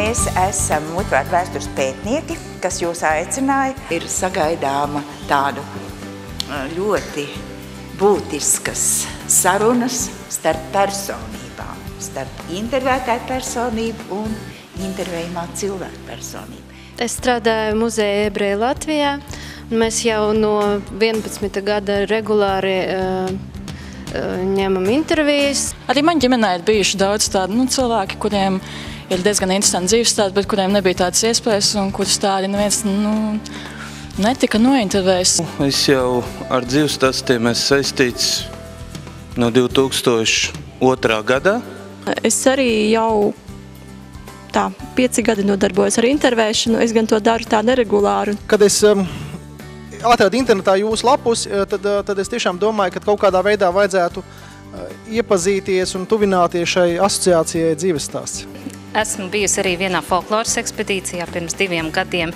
mēs esam Mutvārdu vēstures pētnieki, kas jūs aicināja. Ir sagaidāma tādu ļoti būtiskas sarunas starp personībām, starp intervētāju personību un intervējumā cilvēku personību. Es strādāju Muzeja Ebreja Latvijā, un mēs jau no 11. gada regulāri ņemam intervijas. Arī man ģimenē ir bijuši daudz tādu cilvēki, kuriem ir diezgan interesanti dzīves stāsti, bet kuriem nebija tādas iespējas un kurus tādi neviens netika nointervējis. Es jau ar dzīves stāstiem esmu saistīts no 2002. gadā. Es arī jau 5 gadi nodarbojos ar intervēšanu, es gan to daru tā neregulāri. Kad es atradu internetā jūsu lapus, tad es tiešām domāju, ka kaut kādā veidā vajadzētu iepazīties un tuvināties šai asociācijai dzīves stāsts. Esmu bijusi arī vienā folkloras ekspedīcijā pirms 2 gadiem.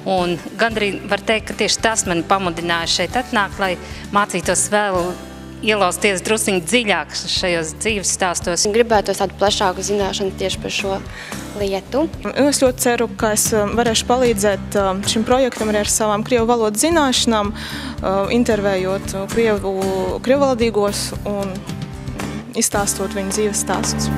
Un gandrīz var teikt, ka tieši tas mani pamudināja šeit atnākt, lai mācītos vēl ielausties drusciņi dziļāk šajos dzīves stāstos. Gribētos tādu plašāku zināšanu tieši par šo lietu. Es ļoti ceru, ka es varēšu palīdzēt šim projektam arī ar savām krievu valodas zināšanām, intervējot krievu valodīgos un izstāstot viņu dzīves stāstus.